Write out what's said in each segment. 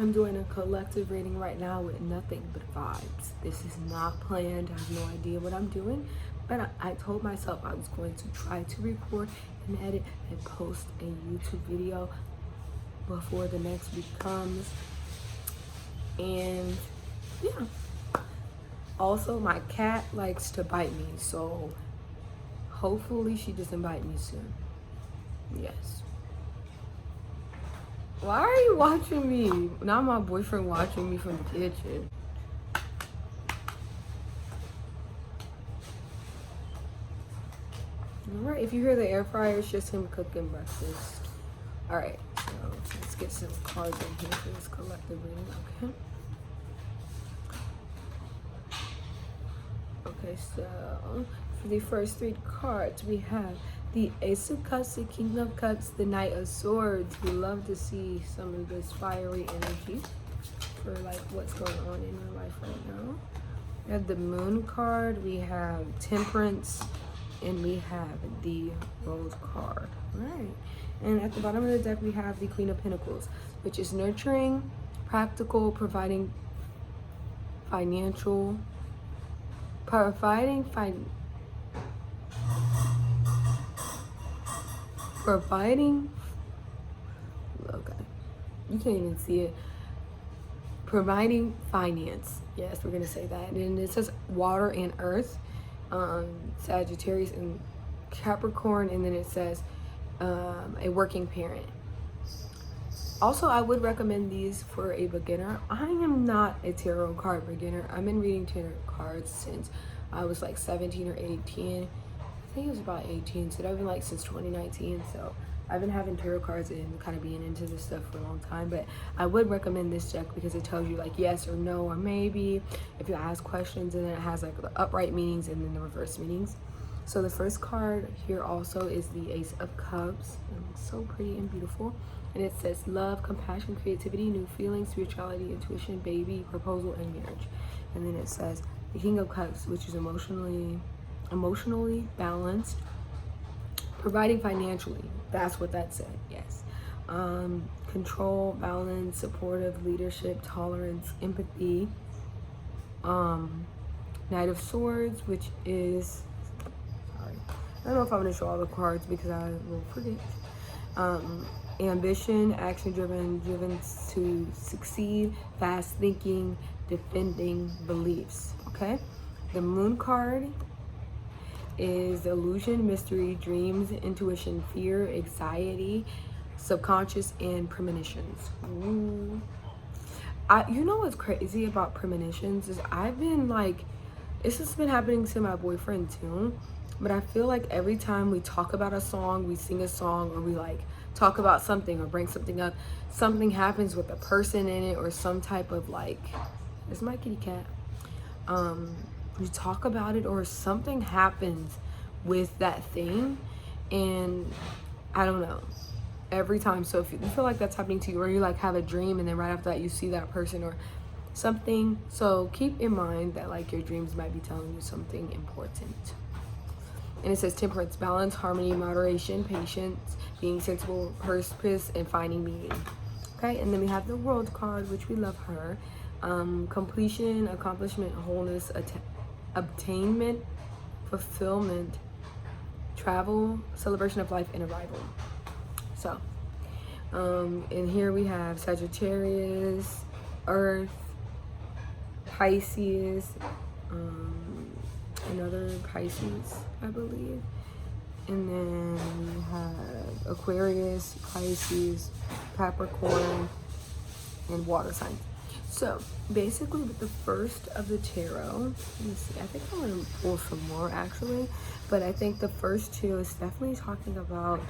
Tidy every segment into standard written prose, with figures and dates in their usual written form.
I'm doing a collective reading right now with nothing but vibes. This is not planned. I have no idea what I'm doing, but I told myself I was going to try to record and edit and post a YouTube video before the next week comes. And yeah. Also, my cat likes to bite me, so hopefully she doesn't bite me soon. Yes. Why are you watching me? Not my boyfriend watching me from the kitchen. Alright, if you hear the air fryer, it's just him cooking breakfast. Alright, so let's get some cards in here for this collective reading, okay? Okay, so for the first three cards, we have the Ace of Cups, the King of Cups, the Knight of Swords. We love to see some of this fiery energy for like what's going on in your life right now. We have the Moon card, we have Temperance, and we have the Rose card. All right. And at the bottom of the deck, we have the Queen of Pentacles, which is nurturing, practical, providing financial, providing okay, you can't even see it, providing finance. Yes, we're gonna say that. And it says water and earth, Sagittarius and Capricorn, and then it says a working parent. Also, I would recommend these for a beginner. I am not a tarot card beginner. I've been reading tarot cards since I was like 17 or 18. I think it was about 18, so I've been like since 2019. So I've been having tarot cards and kind of being into this stuff for a long time. But I would recommend this deck because it tells you like yes or no or maybe if you ask questions, and then it has like the upright meanings and then the reverse meanings. So the first card here also is the Ace of Cups. It's so pretty and beautiful. And it says love, compassion, creativity, new feelings, spirituality, intuition, baby, proposal, and marriage. And then it says the King of Cups, which is emotionally balanced, providing financially. That's what that said, yes. Control, balance, supportive, leadership, tolerance, empathy. Knight of Swords, which is, sorry, I don't know if I'm going to show all the cards because I will forget. Ambition, action driven to succeed, fast thinking, defending beliefs. Okay, the Moon card is illusion, mystery, dreams, intuition, fear, anxiety, subconscious, and premonitions. Ooh. You know what's crazy about premonitions is I've been like, this has been happening to my boyfriend too, but I feel like every time we talk about a song, we sing a song, or we like talk about something or bring something up, something happens with a person in it or some type of like, there's my kitty cat. You talk about it or something happens with that thing, and I don't know, every time. So if you feel like that's happening to you, or you like have a dream and then right after that you see that person or something, so keep in mind that like your dreams might be telling you something important. And it says temperance, balance, harmony, moderation, patience, being sensible, purpose, and finding meaning. Okay, and then we have the World card, which we love her. Completion, accomplishment, wholeness, obtainment, fulfillment, travel, celebration of life, and arrival. So, and here we have Sagittarius, Earth, Pisces, another Pisces, I believe. And then we have Aquarius, Pisces, Capricorn, and water signs. So basically with the first of the tarot, let me see, I think I'm gonna pull some more actually, but I think the first two is definitely talking about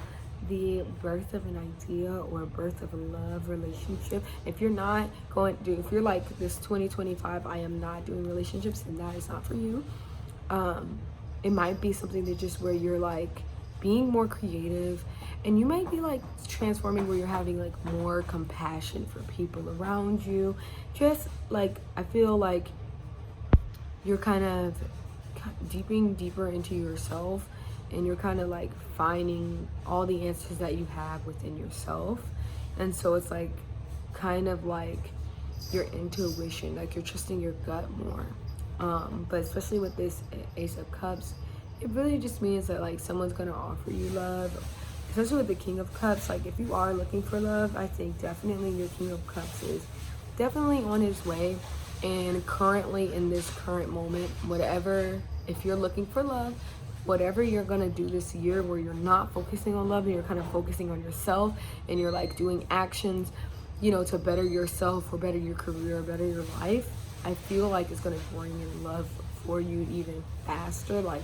the birth of an idea or birth of a love relationship. If you're not going to, if you're like this 2025, I am not doing relationships, and that is not for you. It might be something that just where you're like being more creative, and you might be like transforming where you're having like more compassion for people around you. Just like I feel like you're kind of deeping deeper into yourself, and you're kind of like finding all the answers that you have within yourself. And so it's like kind of like your intuition, like you're trusting your gut more. But especially with this Ace of Cups, it really just means that like someone's gonna offer you love. Especially with the King of Cups, like if you are looking for love, I think definitely your King of Cups is definitely on his way. And currently in this current moment, whatever, if you're looking for love, whatever you're gonna do this year where you're not focusing on love and you're kind of focusing on yourself and you're like doing actions, you know, to better yourself or better your career or better your life, I feel like it's gonna bring in love for you even faster. Like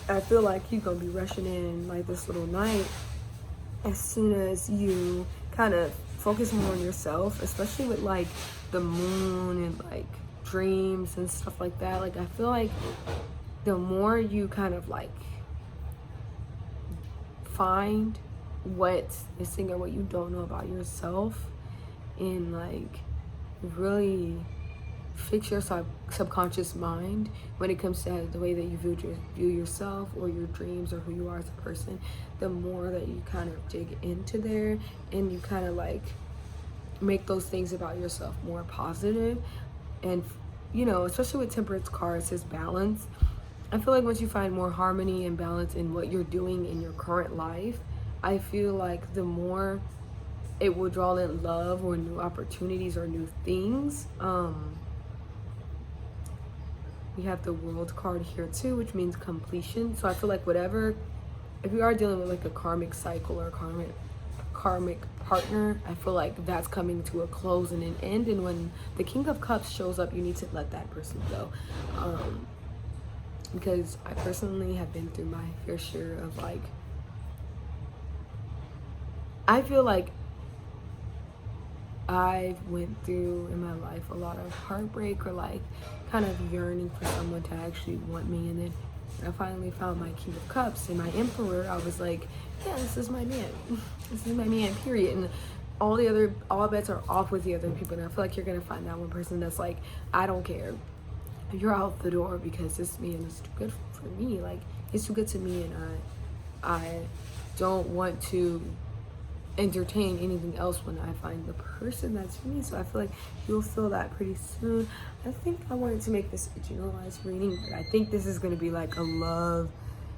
I feel like you're gonna be rushing in like this little night as soon as you kind of focus more on yourself, especially with like the moon and like dreams and stuff like that. Like I feel like the more you kind of like find what's missing or what you don't know about yourself and like really fix your subconscious mind when it comes to the way that you view yourself or your dreams or who you are as a person, the more that you kind of dig into there and you kind of like make those things about yourself more positive. And you know, especially with Temperance card, it says balance. I feel like once you find more harmony and balance in what you're doing in your current life, I feel like the more it will draw in love or new opportunities or new things. We have the World card here too, which means completion. So I feel like whatever, if you are dealing with like a karmic cycle or karmic partner, I feel like that's coming to a close and an end. And when the King of Cups shows up, you need to let that person go. Because I personally have been through my fair share of like, I feel like I went through in my life a lot of heartbreak or like kind of yearning for someone to actually want me, and then I finally found my King of Cups and my Emperor. I was like, yeah, this is my man. This is my man, period. And all bets are off with the other people, and I feel like you're gonna find that one person that's like, I don't care, you're out the door because this man is too good for me. Like it's too good to me, and I don't want to entertain anything else when I find the person that's for me. So I feel like you'll feel that pretty soon. I think I wanted to make this a generalized reading, but I think this is going to be like a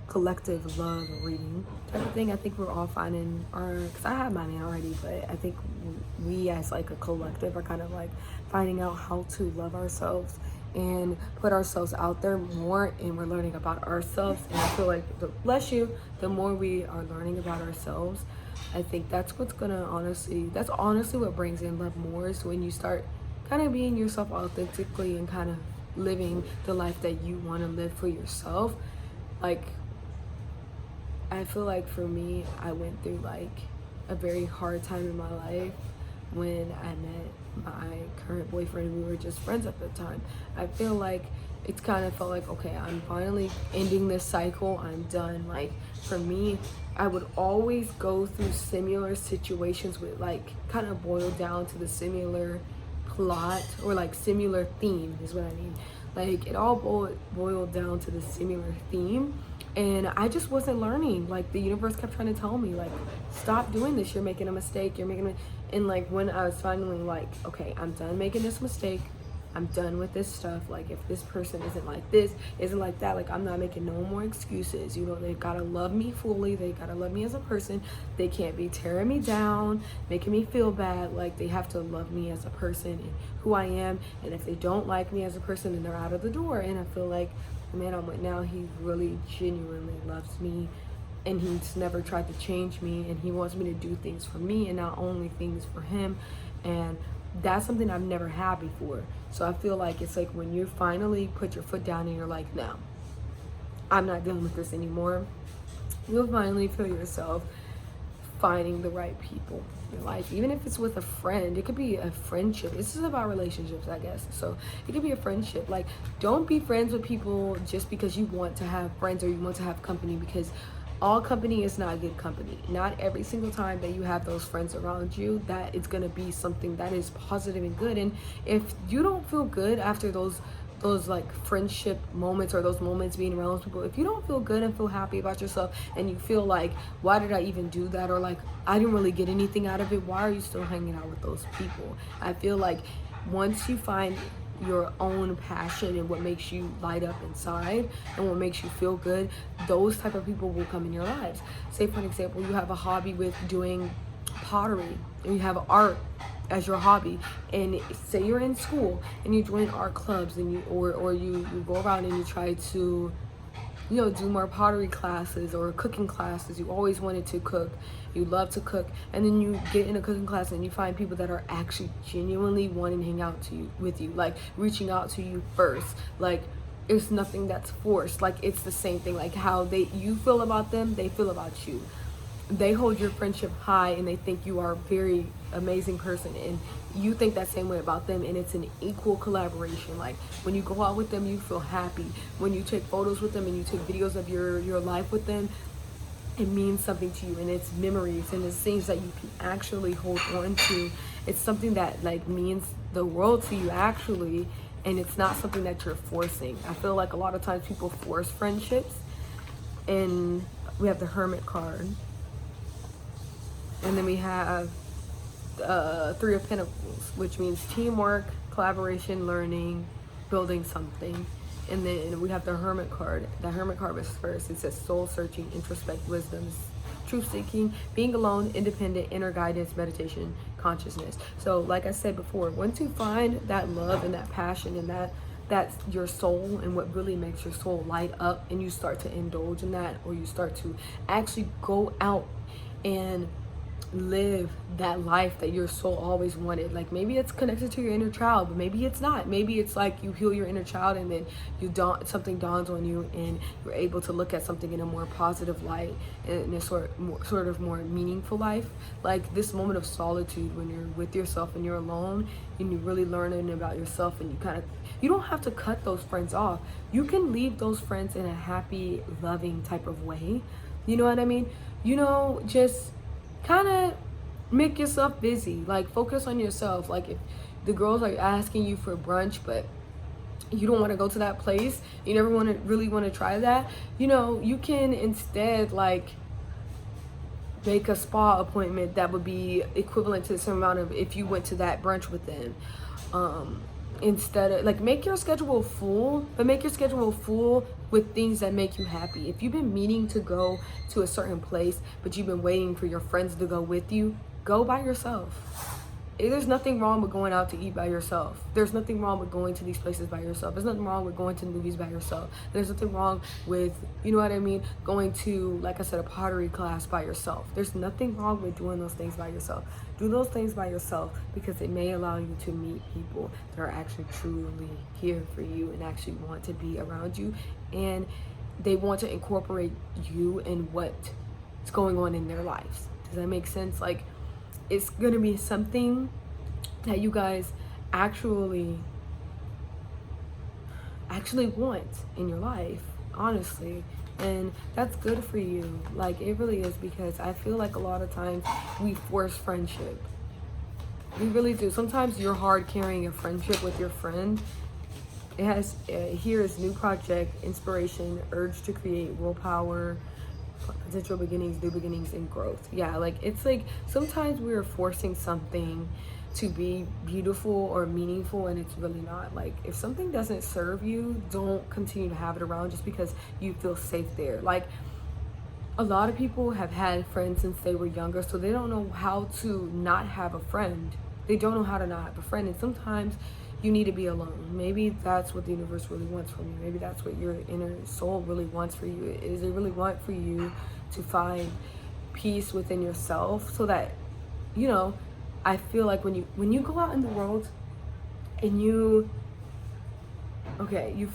collective love reading type of thing. I think we're all finding because I have my man already, but I think we as like a collective are kind of like finding out how to love ourselves and put ourselves out there more, and we're learning about ourselves. And I feel like, the more we are learning about ourselves, I think that's what's gonna that's honestly what brings in love more, is when you start kind of being yourself authentically and kind of living the life that you want to live for yourself. Like I feel like for me, I went through like a very hard time in my life when I met my current boyfriend, and we were just friends at the time. I feel like it's kind of felt like, okay, I'm finally ending this cycle, I'm done. Like for me, I would always go through similar situations with like kind of boil down to the similar plot or like similar theme is what I mean. Like it all boiled down to the similar theme, and I just wasn't learning. Like the universe kept trying to tell me like, stop doing this, you're making a mistake, and like when I was finally like, okay, I'm done making this mistake, I'm done with this stuff. Like if this person isn't like this, isn't like that, like I'm not making no more excuses. You know, they've got to love me fully. They got to love me as a person. They can't be tearing me down, making me feel bad. Like they have to love me as a person and who I am. And if they don't like me as a person, then they're out of the door. And I feel like the man I'm with now, he really genuinely loves me. And he's never tried to change me. And he wants me to do things for me and not only things for him. And that's something I've never had before. So I feel like it's like when you finally put your foot down and you're like, no, I'm not dealing with this anymore, you'll finally feel yourself finding the right people in your life. Even if it's with a friend, it could be a friendship. This is about relationships, I guess. So it could be a friendship. Like don't be friends with people just because you want to have friends or you want to have company, because all company is not good company. Not every single time that you have those friends around you that it's gonna be something that is positive and good. And if you don't feel good after those those like friendship moments or those moments being around those people, if you don't feel good and feel happy about yourself and you feel like, why did I even do that, or like I didn't really get anything out of it, why are you still hanging out with those people? I feel like once you find your own passion and what makes you light up inside and what makes you feel good, those type of people will come in your lives. Say for an example, you have a hobby with doing pottery and you have art as your hobby, and say you're in school and you join art clubs and you go around and you try to, you know, do more pottery classes or cooking classes. You always wanted to cook, you love to cook, and then you get in a cooking class and you find people that are actually genuinely wanting to hang out with you, like reaching out to you first. Like it's nothing that's forced. Like it's the same thing, like how you feel about them, they feel about you. They hold your friendship high and they think you are a very amazing person, and you think that same way about them, and it's an equal collaboration. Like when you go out with them, you feel happy. When you take photos with them and you take videos of your life with them, it means something to you, and it's memories and it's things that you can actually hold on to. It's something that like means the world to you actually, and it's not something that you're forcing. I feel like a lot of times people force friendships, and we have the Hermit card. And then we have Three of Pentacles, which means teamwork, collaboration, learning, building something. And then we have the Hermit card. The Hermit card was first. It says soul searching, introspect, wisdom, truth seeking, being alone, independent, inner guidance, meditation, consciousness. So like I said before, once you find that love and that passion and that's your soul and what really makes your soul light up, and you start to indulge in that, or you start to actually go out and live that life that your soul always wanted. Like maybe it's connected to your inner child, but maybe it's not. Maybe it's like you heal your inner child and then something dawns on you and you're able to look at something in a more positive light, and in a sort of more meaningful life. Like this moment of solitude when you're with yourself and you're alone and you're really learning about yourself, and you don't have to cut those friends off. You can leave those friends in a happy, loving type of way. You know what I mean? You know, just kind of make yourself busy. Like focus on yourself. Like if the girls are asking you for brunch but you don't want to go to that place, you never really want to try that, you know, you can instead like make a spa appointment that would be equivalent to some amount of if you went to that brunch with them. Instead of like, make your schedule full, but make your schedule full with things that make you happy. If you've been meaning to go to a certain place but you've been waiting for your friends to go with you, go by yourself. There's nothing wrong with going out to eat by yourself. There's nothing wrong with going to these places by yourself. There's nothing wrong with going to the movies by yourself. There's nothing wrong with, you know what I mean, going to, like I said, a pottery class by yourself. There's nothing wrong with doing those things by yourself. Do those things by yourself because it may allow you to meet people that are actually truly here for you and actually want to be around you, and they want to incorporate you in what's going on in their lives. Does that make sense? Like, it's gonna be something that you guys actually want in your life, honestly, and that's good for you. Like, it really is, because I feel like a lot of times we force friendship. We really do. Sometimes you're hard carrying a friendship with your friend. It has here is new project, inspiration, urge to create, willpower, potential beginnings, new beginnings, and growth. Yeah, like it's like sometimes we're forcing something to be beautiful or meaningful, and it's really not. Like if something doesn't serve you, don't continue to have it around just because you feel safe there. Like a lot of people have had friends since they were younger, so they don't know how to not have a friend. They don't know how to not have a friend, and sometimes you need to be alone. Maybe that's what the universe really wants from you. Maybe that's what your inner soul really wants for you. Is it really want for you to find peace within yourself, so that, you know, I feel like when you go out in the world and you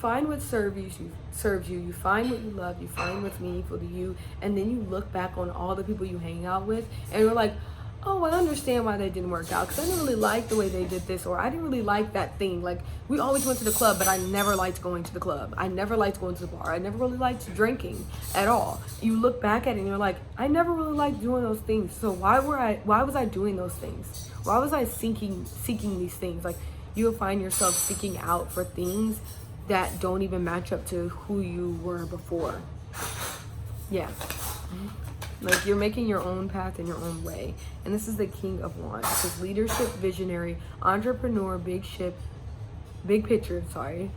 find what serves you, you find what you love, you find what's meaningful to you, and then you look back on all the people you hang out with and you're like, oh, I understand why they didn't work out, because I didn't really like the way they did this, or I didn't really like that thing. Like, we always went to the club, but I never liked going to the club. I never liked going to the bar. I never really liked drinking at all. You look back at it and you're like, I never really liked doing those things. So why was I doing those things? Why was I seeking these things? Like, you'll find yourself seeking out for things that don't even match up to who you were before. Yeah. Like, you're making your own path in your own way. And this is the King of Wands. It says leadership, visionary, entrepreneur, big picture, sorry.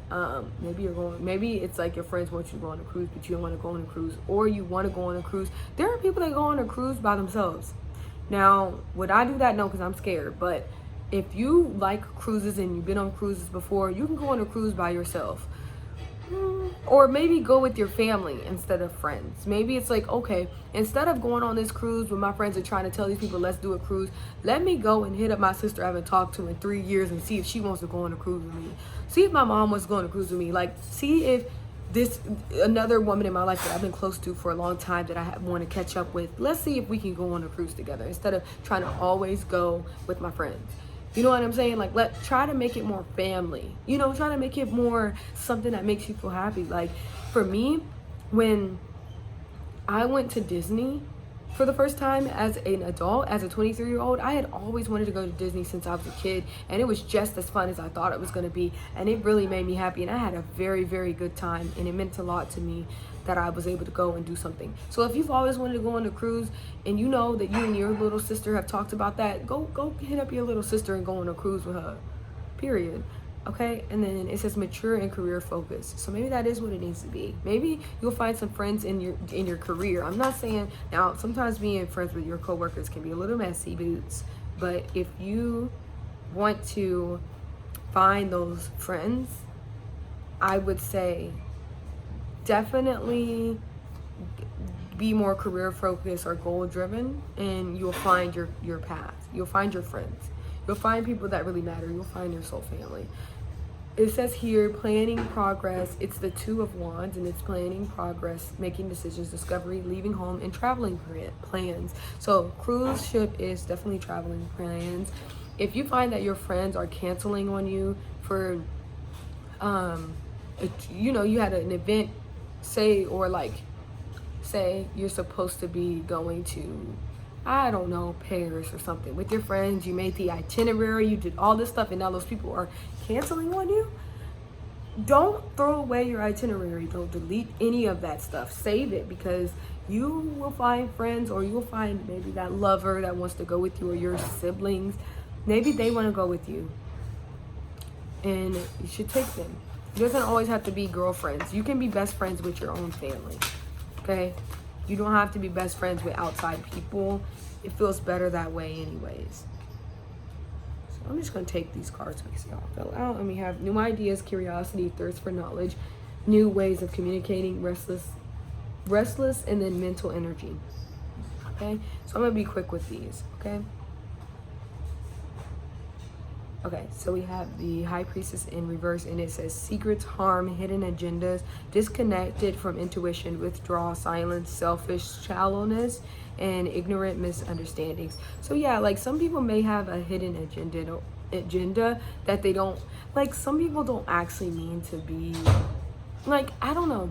Maybe it's like your friends want you to go on a cruise, but you don't want to go on a cruise, or you want to go on a cruise. There are people that go on a cruise by themselves. Now, would I do that? No, because I'm scared. But if you like cruises and you've been on cruises before, you can go on a cruise by yourself. Or maybe go with your family instead of friends. Maybe it's like, okay, instead of going on this cruise with my friends and trying to tell these people, let's do a cruise, let me go and hit up my sister I haven't talked to in 3 years and see if she wants to go on a cruise with me. See if my mom wants to go on a cruise with me. Like, see if another woman in my life that I've been close to for a long time that I want to catch up with, let's see if we can go on a cruise together instead of trying to always go with my friends. You know what I'm saying? Like, try to make it more family. You know, try to make it more something that makes you feel happy. Like, for me, when I went to Disney for the first time as an adult, as a 23-year-old, I had always wanted to go to Disney since I was a kid, and it was just as fun as I thought it was going to be, and it really made me happy, and I had a very, very good time, and it meant a lot to me that I was able to go and do something. So if you've always wanted to go on a cruise, and you know that you and your little sister have talked about that, go hit up your little sister and go on a cruise with her, period. Okay, and then it says mature and career focused. So maybe that is what it needs to be. Maybe you'll find some friends in your career. I'm not saying, now sometimes being friends with your coworkers can be a little messy boots, but if you want to find those friends, I would say definitely be more career focused or goal driven, and you'll find your path. You'll find your friends. You'll find people that really matter. You'll find your soul family. It says here, planning progress. It's the Two of Wands, and it's planning progress, making decisions, discovery, leaving home, and traveling plans. So cruise ship is definitely traveling plans. If you find that your friends are canceling on you for, you had an event, say you're supposed to be going to, I don't know, Paris or something with your friends. You made the itinerary, you did all this stuff, and now those people are canceling on you. Don't throw away your itinerary. Don't delete any of that stuff. Save it, because you will find friends, or you'll find maybe that lover that wants to go with you, or your siblings. Maybe they want to go with you, and you should take them. It doesn't always have to be girlfriends. You can be best friends with your own family. Okay? You don't have to be best friends with outside people. It feels better that way anyways. So I'm just going to take these cards because y'all fill out. And we have new ideas, curiosity, thirst for knowledge, new ways of communicating, restless, and then mental energy. Okay? So I'm going to be quick with these. Okay? Okay, so we have the High Priestess in reverse, and it says secrets, harm, hidden agendas, disconnected from intuition, withdrawal, silence, selfish, shallowness, and ignorant misunderstandings. So yeah, like some people may have a hidden agenda that they don't, like some people don't actually mean to be, like, I don't know.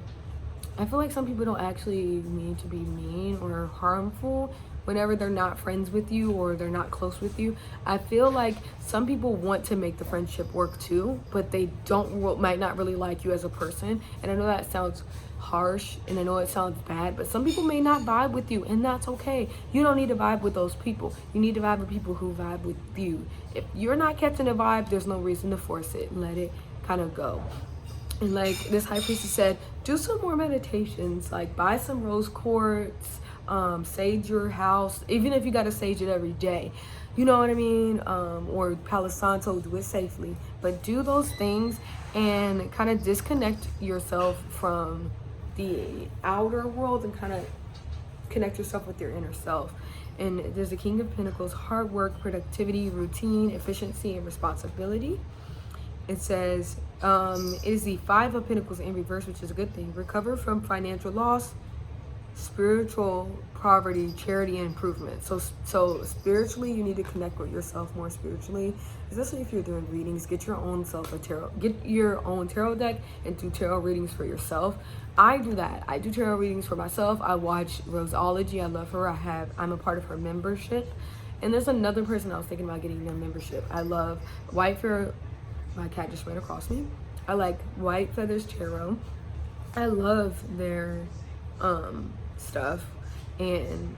I feel like some people don't actually mean to be mean or harmful whenever they're not friends with you or they're not close with you. I feel like some people want to make the friendship work too, but they might not really like you as a person. And I know that sounds harsh, and I know it sounds bad, but some people may not vibe with you, and that's okay. You don't need to vibe with those people. You need to vibe with people who vibe with you. If you're not catching a vibe, there's no reason to force it. Let it kind of go. And like this High Priestess said, do some more meditations, like buy some rose quartz, sage your house, even if you got to sage it every day, you know what I mean, or Palo Santo, do it safely, but do those things and kind of disconnect yourself from the outer world and kind of connect yourself with your inner self. And there's the King of Pentacles, hard work, productivity, routine, efficiency, and responsibility. It says it is the Five of Pentacles in reverse, which is a good thing. Recover from financial loss, spiritual poverty, charity, and improvement. So spiritually, you need to connect with yourself more spiritually, especially if you're doing readings. Get your own tarot deck and do tarot readings for yourself. I do that. I do tarot readings for myself. I watch Roseology. I love her. I'm a part of her membership. And there's another person I was thinking about getting their membership. I love White Fairy. My cat just ran across me. I like White Feathers Tarot. I love their stuff, and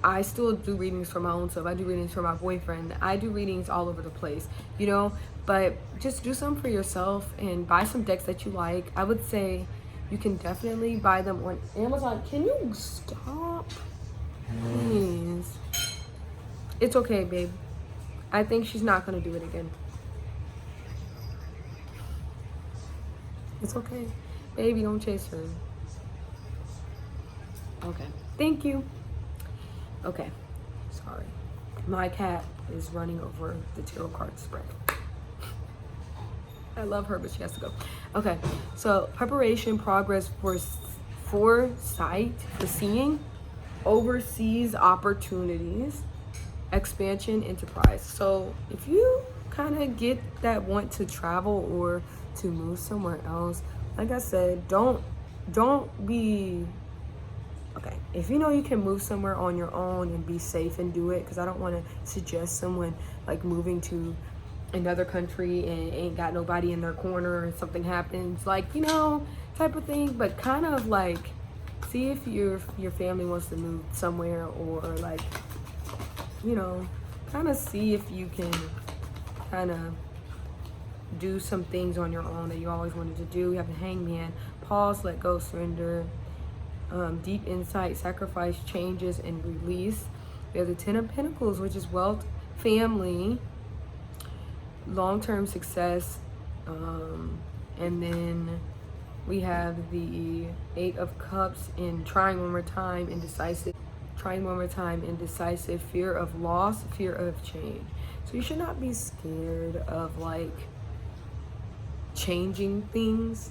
I still do readings for my own self. I do readings for my boyfriend. I do readings all over the place, you know, but just do some for yourself and buy some decks that you like. I would say you can definitely buy them on Amazon. Can you stop? Please. It's okay, babe. I think she's not gonna do it again. It's okay. Baby, don't chase her. Okay. Thank you. Okay. Sorry. My cat is running over the tarot card spread. I love her, but she has to go. Okay. So preparation, progress, foresight, for seeing, overseas opportunities, expansion, enterprise. So if you kind of get that want to travel or to move somewhere else, like I said, don't be okay. If you know you can move somewhere on your own and be safe and do it, because I don't want to suggest someone like moving to another country and ain't got nobody in their corner and something happens, like, you know, type of thing. But kind of like see if your family wants to move somewhere, or like, you know, kind of see if you can kind of do some things on your own that you always wanted to do. You have the Hangman, pause, let go, surrender, deep insight, sacrifice, changes, and release. We have the Ten of Pentacles, which is wealth, family, long-term success, and then we have the Eight of Cups in trying one more time, indecisive, fear of loss, fear of change. So you should not be scared of like changing things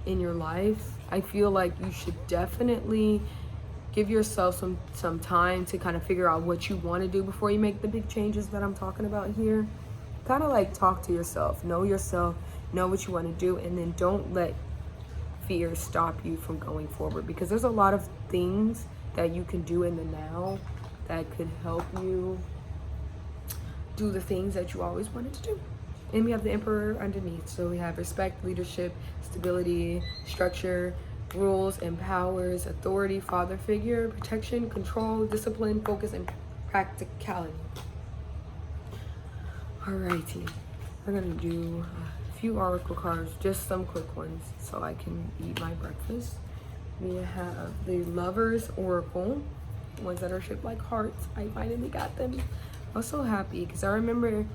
in your life. I feel like you should definitely give yourself some time to kind of figure out what you want to do before you make the big changes that I'm talking about here. Kind of like talk to yourself, know what you want to do, and then don't let fear stop you from going forward, because there's a lot of things that you can do in the now that could help you do the things that you always wanted to do. And we have the Emperor underneath. So we have respect, leadership, stability, structure, rules and powers, authority, father figure, protection, control, discipline, focus, and practicality. Alrighty, we're gonna do a few oracle cards, just some quick ones so I can eat my breakfast. We have the Lovers Oracle, ones that are shaped like hearts. I finally got them. I was so happy because I remember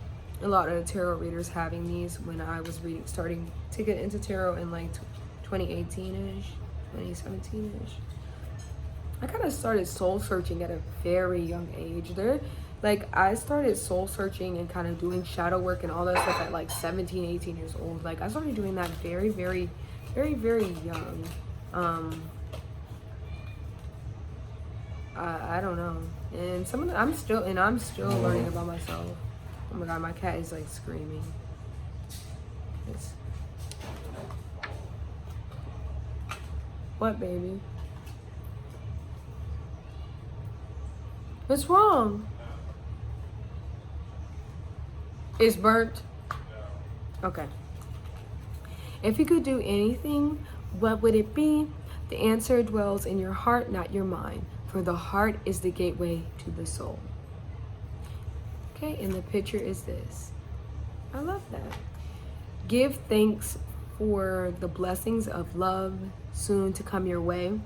a lot of tarot readers having these when I was starting to get into tarot in like 2018-ish, 2017-ish. I kind of started soul searching at a very young age. I started soul searching and kind of doing shadow work and all that stuff at like 17, 18 years old. Like I started doing that very, very, very, very young. I don't know. And I'm still learning about myself. Oh my god, my cat is like screaming. What, baby? What's wrong? It's burnt? Okay. If you could do anything, what would it be? The answer dwells in your heart, not your mind. For the heart is the gateway to the soul. Okay, and the picture is this. I love that. Give thanks for the blessings of love soon to come your way.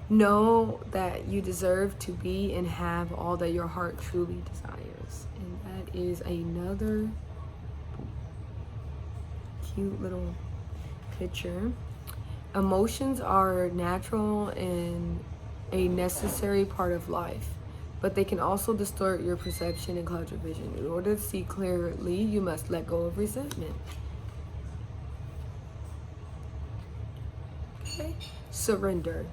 Know that you deserve to be and have all that your heart truly desires. And that is another cute little picture. Emotions are natural and a necessary part of life, but they can also distort your perception and cloud your vision. In order to see clearly, you must let go of resentment. Okay. Surrender.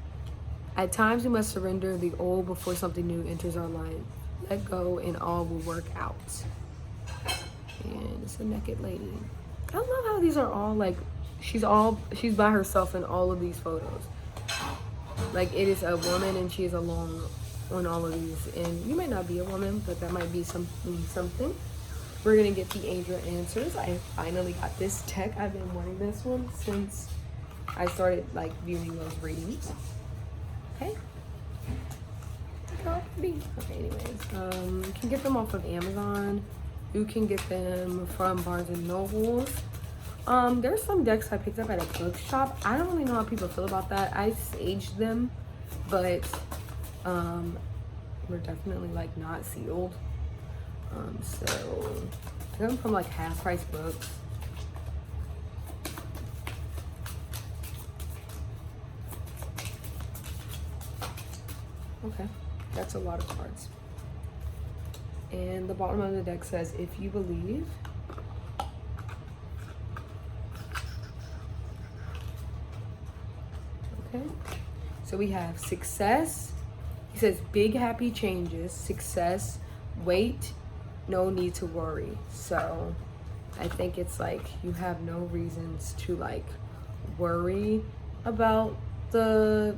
At times, we must surrender the old before something new enters our life. Let go and all will work out. And it's a naked lady. I love how these are all like, she's by herself in all of these photos. Like it is a woman and she is alone on all of these. And you may not be a woman, but that might be something. we're gonna get the angel answers. I finally got this deck. I've been wanting this one since I started like viewing those readings. Okay. Okay, anyways, you can get them off of Amazon. You can get them from Barnes and Nobles. There's some decks I picked up at a bookshop. I don't really know how people feel about that. I saged them, but we're definitely like not sealed. So I got them from like half price books. Okay, that's a lot of cards. And the bottom of the deck says, if you believe. Okay, so we have success. He says big happy changes, success, wait, no need to worry. So I think it's like you have no reasons to like worry about the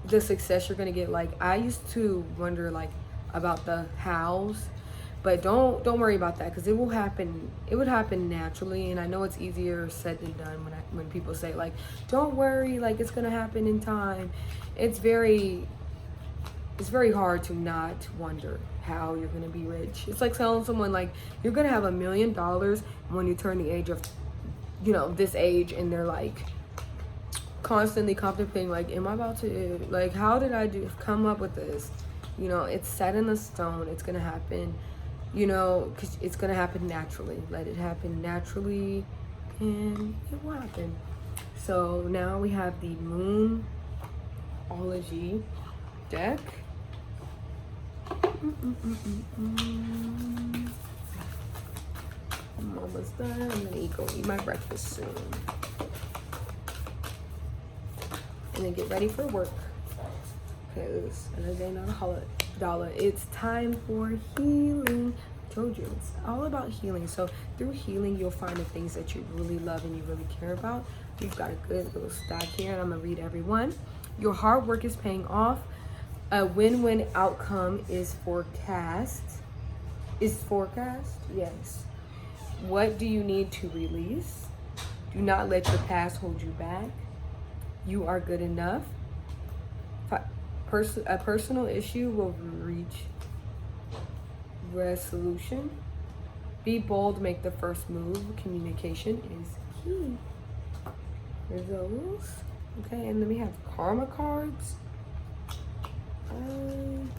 success you're gonna get. Like I used to wonder like about the hows, but don't worry about that, because it will happen. It would happen naturally. And I know it's easier said than done when people say like don't worry, like it's gonna happen in time. It's very hard to not wonder how you're gonna be rich. It's like telling someone like you're gonna have $1 million when you turn the age of, you know, this age, and they're like constantly contemplating like, am I about to, like, how did I come up with this? You know, it's set in the stone. It's gonna happen, you know, because it's gonna happen naturally. Let it happen naturally, and it will happen. So now we have the Moonology deck. I'm almost done. I'm gonna go eat my breakfast soon, and then get ready for work, because another day, not a dollar. It's time for healing. I told you, it's all about healing. So through healing, you'll find the things that you really love and you really care about. You've got a good little stack here, and I'm gonna read every one. Your hard work is paying off. A win-win outcome is forecast. Is forecast? Yes. What do you need to release? Do not let your past hold you back. You are good enough. A personal issue will reach resolution. Be bold, make the first move. Communication is key. There's those. Okay, and then we have karma cards. I'm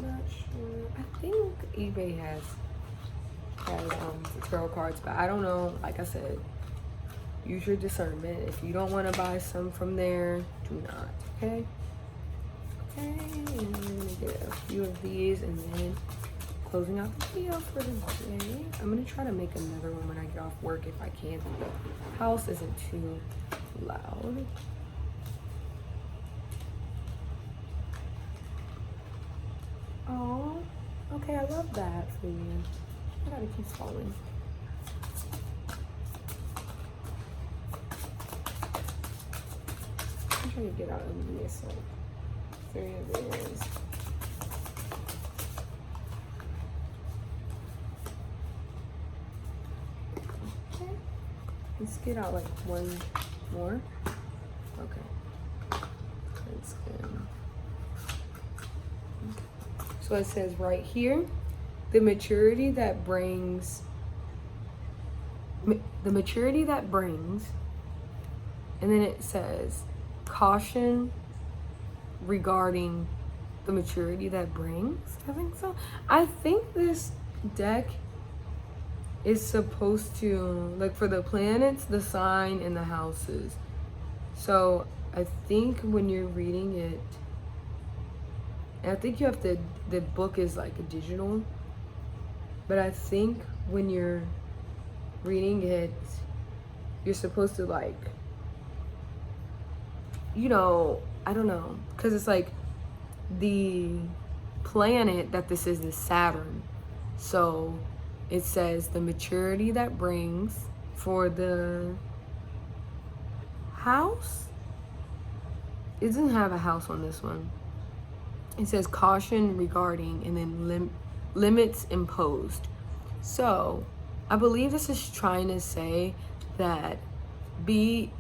not sure. I think eBay has tarot cards, but I don't know. Like I said, use your discernment. If you don't want to buy some from there, do not. Okay. Okay. And I'm gonna get a few of these, and then closing out the video for the day. I'm gonna try to make another one when I get off work if I can. The house isn't too loud. Oh, okay, I love that for you. I gotta keep scrolling. I'm trying to get out of this one. There it is. Okay. Let's get out like one more. Okay. That's good. So it says right here, the maturity that brings, and then it says caution regarding the maturity that brings. I think so. I think this deck is supposed to, like, for the planets, the sign, and the houses. So I think when you're reading it, and I think you have to, the book is like a digital, but I think when you're reading it, you're supposed to, like, you know, I don't know, because it's like the planet that this is Saturn. So it says the maturity that brings for the house. It doesn't have a house on this one. It says caution regarding, and then limits imposed. So I believe this is trying to say that be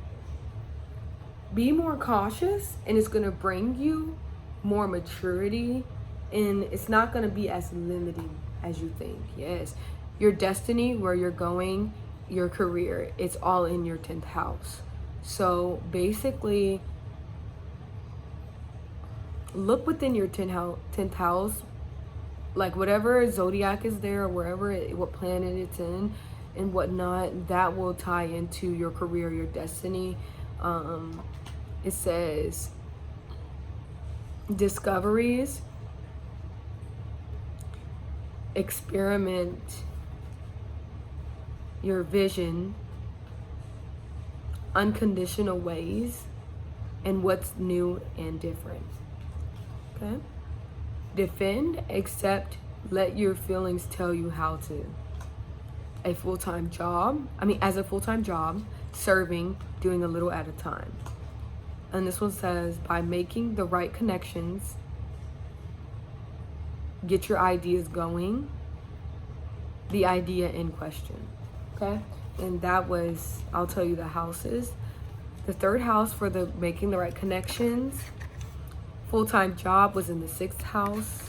more cautious, and it's going to bring you more maturity, and it's not going to be as limiting as you think. Yes, your destiny, where you're going, your career, it's all in your 10th house. So basically, look within your 10th house, like whatever zodiac is there, or wherever what planet it's in and whatnot, that will tie into your career, your destiny. It says discoveries, experiment your vision, unconditional ways, and what's new and different. Okay? Defend, accept, let your feelings tell you how to. As a full-time job, serving, doing a little at a time. And this one says, by making the right connections, get your ideas going, the idea in question. Okay? And that was, I'll tell you the houses. The 3rd house for the making the right connections. Full-time job was in the 6th house.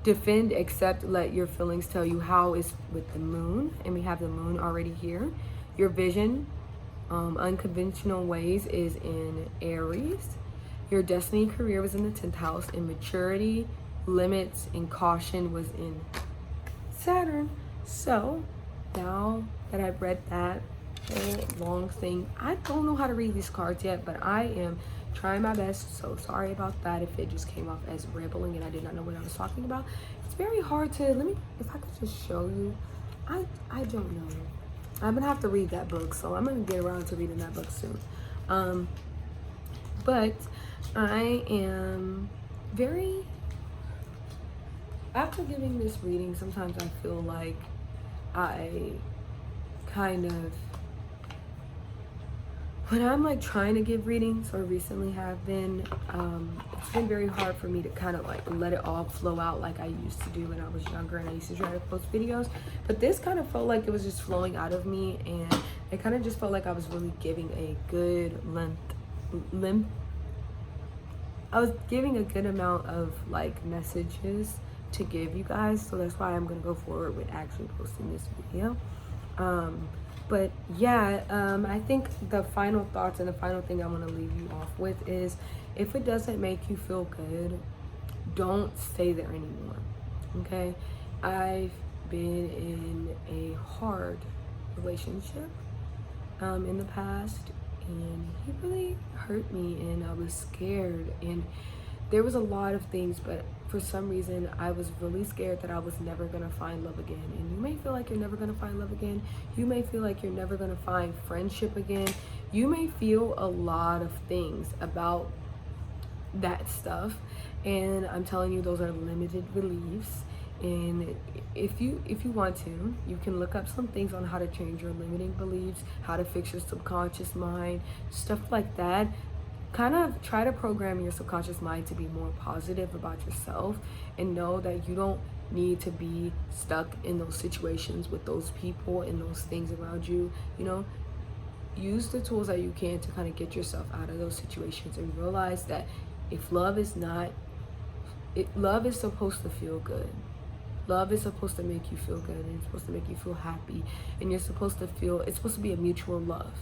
Defend, accept, let your feelings tell you how is with the moon. And we have the moon already here. Your vision, unconventional ways, is in Aries. Your destiny career was in the 10th house. And maturity, limits, and caution was in Saturn. So now that I've read that whole long thing, I don't know how to read these cards yet, but I am trying my best. So sorry about that if it just came off as rambling and I did not know what I was talking about. It's very hard to, if I could just show you. I don't know. I'm gonna have to read that book, so I'm gonna get around to reading that book soon. But I am very, after giving this reading, sometimes I feel like I kind of, when I'm like trying to give readings, or recently have been, it's been very hard for me to kind of like let it all flow out like I used to do when I was younger, and I used to try to post videos. But this kind of felt like it was just flowing out of me, and it kind of just felt like I was really giving a good I was giving a good amount of like messages to give you guys. So that's why I'm gonna go forward with actually posting this video. But yeah, I think the final thoughts and the final thing I want to leave you off with is, if it doesn't make you feel good, don't stay there anymore. Okay? I've been in a hard relationship in the past, and he really hurt me, and I was scared, and there was a lot of things, but for some reason I was really scared that I was never gonna find love again. And you may feel like you're never gonna find love again. You may feel like you're never gonna find friendship again. You may feel a lot of things about that stuff, and I'm telling you, those are limited beliefs. And if you want to, you can look up some things on how to change your limiting beliefs, how to fix your subconscious mind, stuff like that. Kind of try to program your subconscious mind to be more positive about yourself, and know that you don't need to be stuck in those situations with those people and those things around you. You know, use the tools that you can to kind of get yourself out of those situations, and realize that if love is supposed to feel good. Love is supposed to make you feel good, and it's supposed to make you feel happy, and it's supposed to be a mutual love.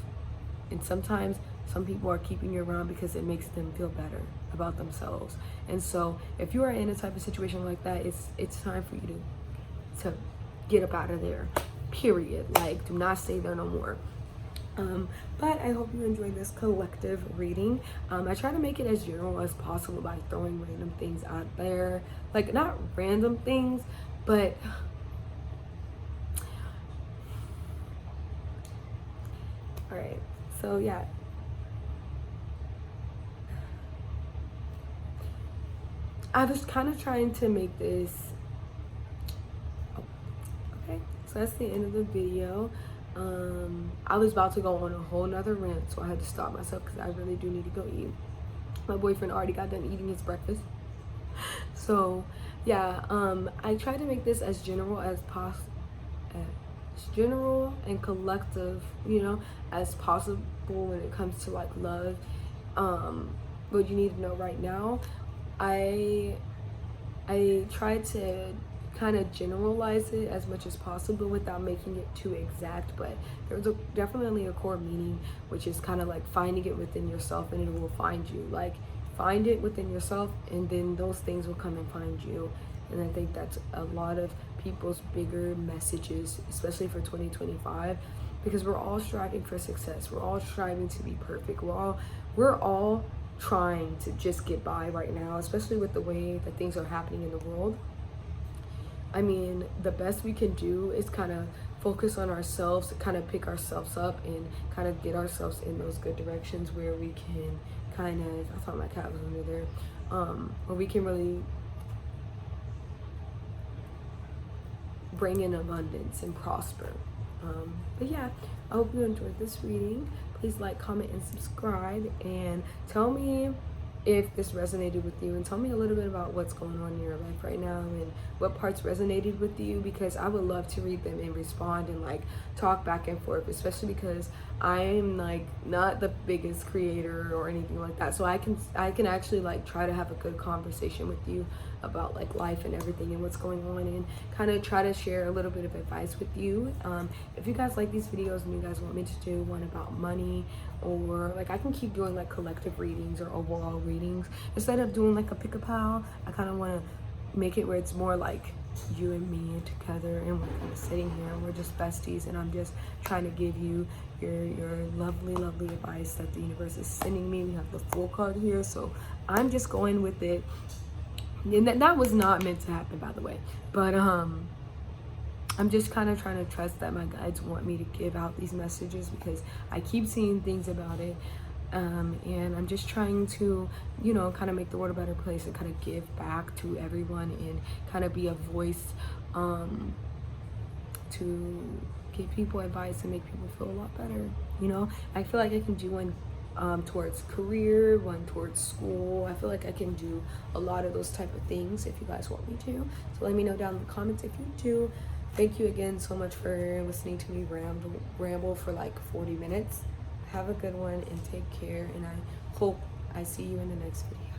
And sometimes some people are keeping you around because it makes them feel better about themselves. And so if you are in a type of situation like that, it's time for you to get up out of there, period. Like, do not stay there no more. But I hope you enjoyed this collective reading. I try to make it as general as possible by throwing random things out there. Like, not random things, but all right. So yeah. I was kind of trying to make this, okay, so that's the end of the video. I was about to go on a whole nother rant, so I had to stop myself because I really do need to go eat. My boyfriend already got done eating his breakfast. So yeah, I tried to make this as general as as general and collective, you know, as possible when it comes to like love. What you need to know right now, I try to kind of generalize it as much as possible without making it too exact, but there's definitely a core meaning, which is kind of like finding it within yourself and it will find you. Like, find it within yourself and then those things will come and find you. And I think that's a lot of people's bigger messages, especially for 2025, because we're all striving for success. We're all striving to be perfect. We're all trying to just get by right now, especially with the way that things are happening in the world. I mean, the best we can do is kind of focus on ourselves, kind of pick ourselves up and kind of get ourselves in those good directions where we can kind of, I thought my cat was under there, where we can really bring in abundance and prosper. But yeah, I hope you enjoyed this reading. Please like, comment, and subscribe, and tell me if this resonated with you, and tell me a little bit about what's going on in your life right now and what parts resonated with you, because I would love to read them and respond and like talk back and forth, especially because I'm like not the biggest creator or anything like that, so I can actually like try to have a good conversation with you about like life and everything and what's going on, and kind of try to share a little bit of advice with you. If you guys like these videos and you guys want me to do one about money, or like I can keep doing like collective readings or overall readings instead of doing like a pick a pal. I kind of want to make it where it's more like you and me together, and we're kind of sitting here and we're just besties, and I'm just trying to give you your lovely advice that the universe is sending me. We have the Fool card here, so I'm just going with it. And that was not meant to happen, by the way, but I'm just kind of trying to trust that my guides want me to give out these messages, because I keep seeing things about it, and I'm just trying to, you know, kind of make the world a better place and kind of give back to everyone and kind of be a voice to give people advice and make people feel a lot better. You know, I feel like I can do one towards career, one towards school. I feel like I can do a lot of those type of things if you guys want me to. So let me know down in the comments if you do. Thank you again so much for listening to me ramble for like 40 minutes. Have a good one and take care, and I hope I see you in the next video.